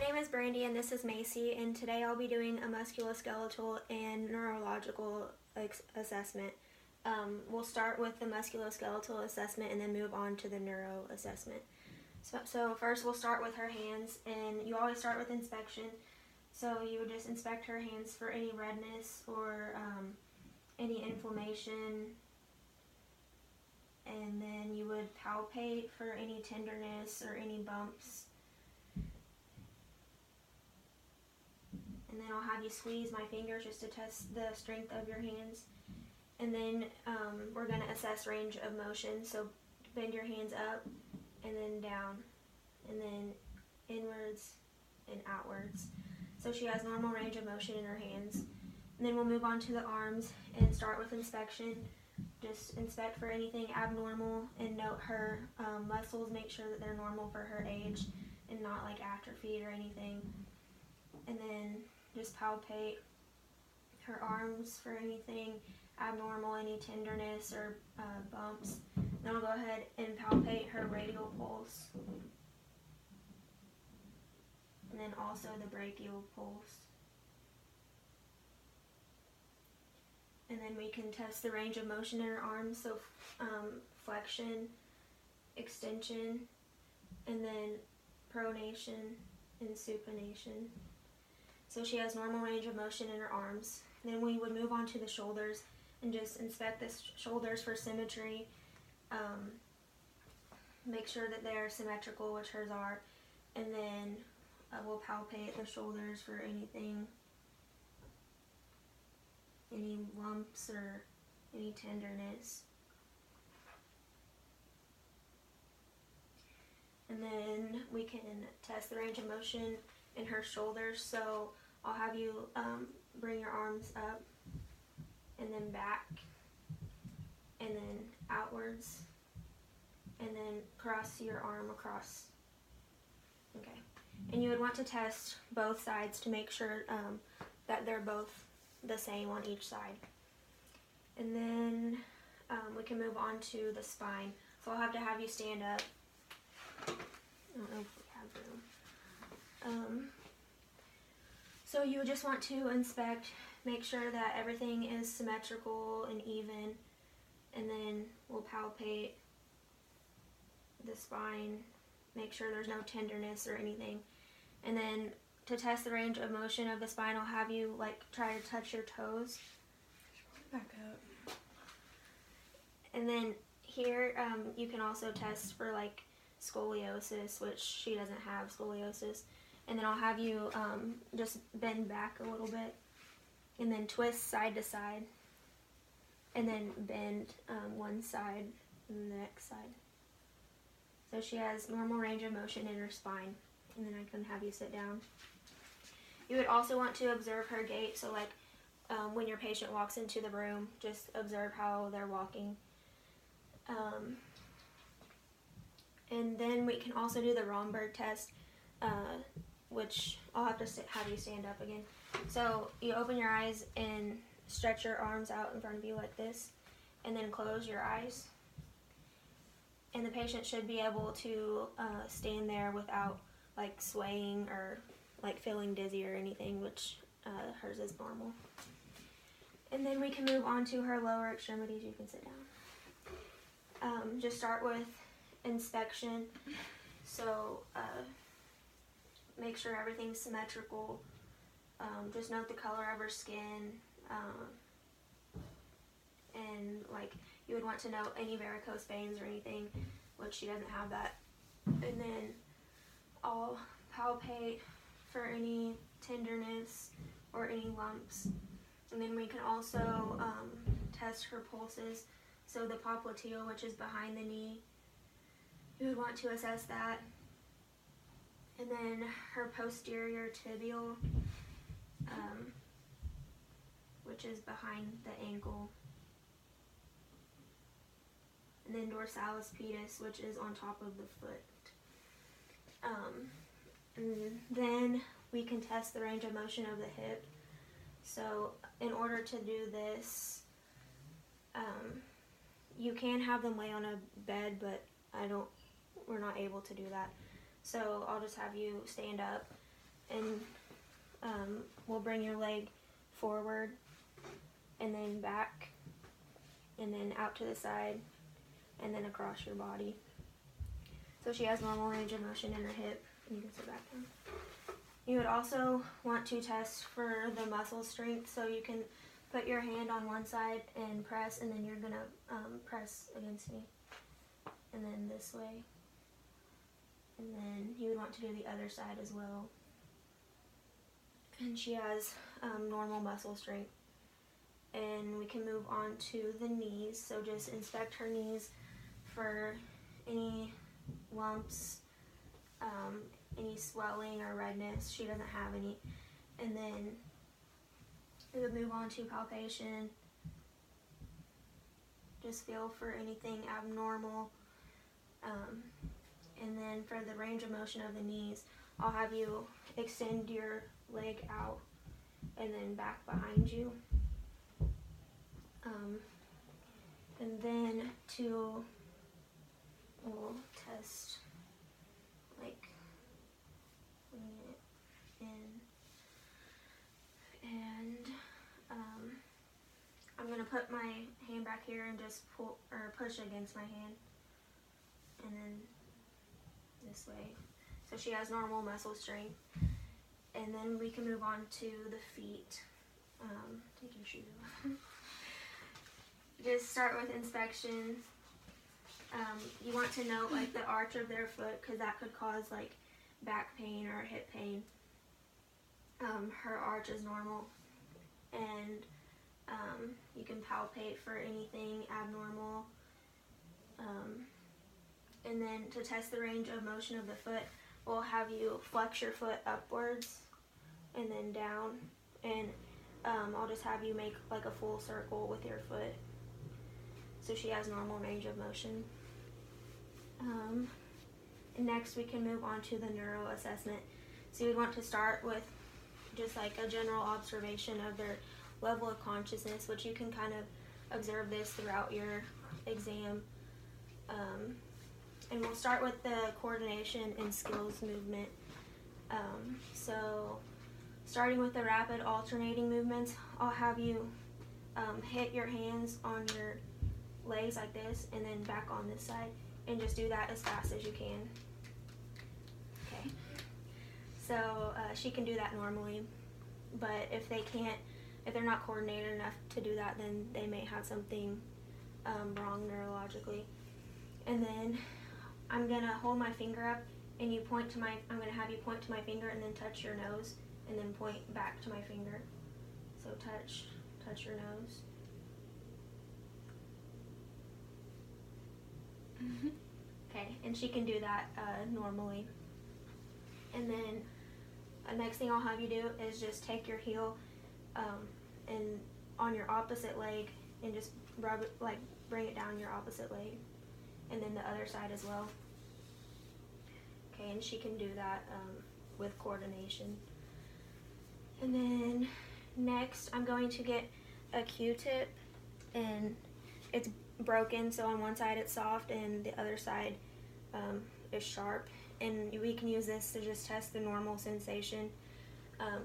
name is Brandy and this is Macy, and today I'll be doing a musculoskeletal and neurological assessment. We'll start with the musculoskeletal assessment and then move on to the neuro assessment. So first we'll start with her hands, and you always start with inspection. So you would just inspect her hands for any redness or any inflammation, and then you would palpate for any tenderness or any bumps. And then I'll have you squeeze my fingers just to test the strength of your hands. And then we're going to assess range of motion. So bend your hands up and then down and then inwards and outwards. So she has normal range of motion in her hands. And then we'll move on to the arms and start with inspection. Just inspect for anything abnormal and note her muscles. Make sure that they're normal for her age and not like atrophied or anything. And then just palpate her arms for anything abnormal, any tenderness or bumps. Then I'll go ahead and palpate her radial pulse. And then also the brachial pulse. And then we can test the range of motion in her arms, so flexion, extension, and then pronation and supination. So she has normal range of motion in her arms. Then we would move on to the shoulders and just inspect the shoulders for symmetry. Make sure that they're symmetrical, which hers are. And then we'll palpate the shoulders for anything, any lumps or any tenderness. And then we can test the range of motion in her shoulders. So I'll have you bring your arms up and then back and then outwards and then cross your arm across. Okay. And you would want to test both sides to make sure that they're both the same on each side. And then we can move on to the spine. So I'll have you stand up. I don't know if we have room. So you just want to inspect, make sure that everything is symmetrical and even, and then we'll palpate the spine, make sure there's no tenderness or anything. And then to test the range of motion of the spine, I'll have you try to touch your toes. Back up. And then here you can also test for scoliosis, which she doesn't have scoliosis. And then I'll have you just bend back a little bit and then twist side to side and then bend one side and the next side. So she has normal range of motion in her spine. And then I can have you sit down. You would also want to observe her gait. So when your patient walks into the room, just observe how they're walking. And then we can also do the Romberg test, which I'll have to have you stand up again. So you open your eyes and stretch your arms out in front of you like this, and then close your eyes. And the patient should be able to stand there without swaying or feeling dizzy or anything, which hers is normal. And then we can move on to her lower extremities. You can sit down. Just start with inspection. So make sure everything's symmetrical. Just note the color of her skin. And you would want to note any varicose veins or anything, which she doesn't have that. And then I'll palpate for any tenderness or any lumps. And then we can also test her pulses. So the popliteal, which is behind the knee, you would want to assess that. And then her posterior tibial, which is behind the ankle. And then dorsalis pedis, which is on top of the foot. And then we can test the range of motion of the hip. So in order to do this, you can have them lay on a bed, but we're not able to do that. So I'll just have you stand up and we'll bring your leg forward and then back and then out to the side and then across your body. So she has normal range of motion in her hip, and you can sit back down. You would also want to test for the muscle strength, so you can put your hand on one side and press, and then you're gonna press against me, and then this way. And then you would want to do the other side as well. And she has normal muscle strength. And we can move on to the knees. So just inspect her knees for any lumps, any swelling or redness. She doesn't have any. And then we would move on to palpation. Just feel for anything abnormal. And then for the range of motion of the knees, I'll have you extend your leg out and then back behind you. And then we'll test, like, bringing it in. And I'm going to put my hand back here and just pull or push against my hand. And then this way. So she has normal muscle strength. And then we can move on to the feet. Take your shoes off. Just start with inspection. You want to note like the arch of their foot, because that could cause like back pain or hip pain. Her arch is normal, and you can palpate for anything abnormal. And then to test the range of motion of the foot, we'll have you flex your foot upwards and then down, and I'll just have you make like a full circle with your foot. So she has normal range of motion. And next we can move on to the neuro assessment. So you would want to start with just like a general observation of their level of consciousness, which you can kind of observe this throughout your exam. And we'll start with the coordination and skills movement. So starting with the rapid alternating movements, I'll have you hit your hands on your legs like this and then back on this side, and just do that as fast as you can. Okay. So she can do that normally, but if they're not coordinated enough to do that, then they may have something wrong neurologically. And then I'm gonna hold my finger up, and I'm gonna have you point to my finger and then touch your nose, and then point back to my finger. So touch your nose. Okay, and she can do that normally. And then the next thing I'll have you do is just take your heel and on your opposite leg and just rub it, like bring it down your opposite leg, and then the other side as well. Okay, and she can do that with coordination. And then next I'm going to get a Q-tip, and it's broken, so on one side it's soft and the other side is sharp, and we can use this to just test the normal sensation.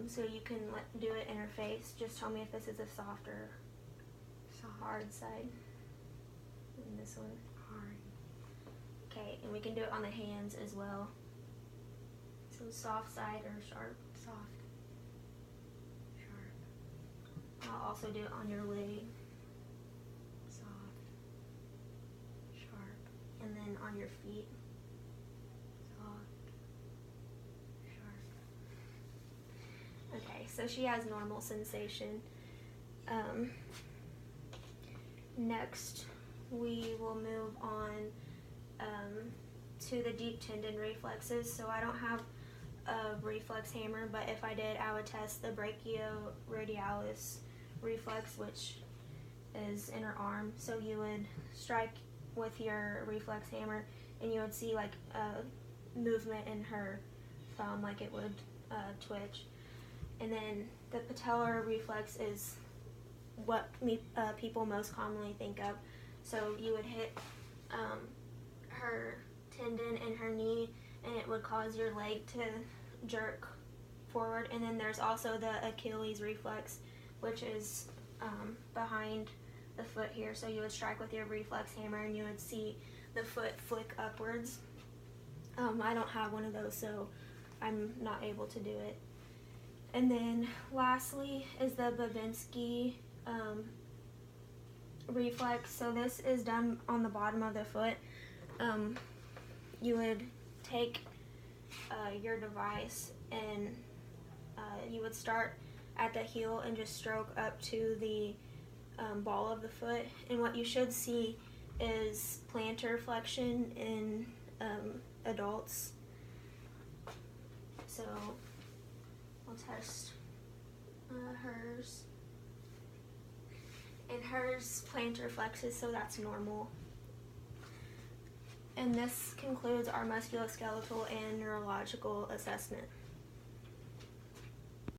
So you can do it in her face. Just tell me if this is a soft or hard side. And this one hard. Okay, and we can do it on the hands as well. So soft side or sharp? Soft. Sharp. I'll also do it on your leg. And then on your feet. Soft, sharp. Okay, so she has normal sensation. Next, we will move on to the deep tendon reflexes. So I don't have a reflex hammer, but if I did, I would test the brachioradialis reflex, which is in her arm. So you would strike with your reflex hammer, and you would see like a movement in her thumb, like it would twitch. And then the patellar reflex is what people most commonly think of. So you would hit her tendon in her knee, and it would cause your leg to jerk forward, and then there's also the Achilles reflex, which is behind the foot here. So you would strike with your reflex hammer and you would see the foot flick upwards. I don't have one of those, so I'm not able to do it. And then lastly is the Babinski reflex. So this is done on the bottom of the foot. You would take your device and you would start at the heel and just stroke up to the ball of the foot, and what you should see is plantar flexion in adults. So I'll test hers, and hers plantar flexes, so that's normal. And this concludes our musculoskeletal and neurological assessment.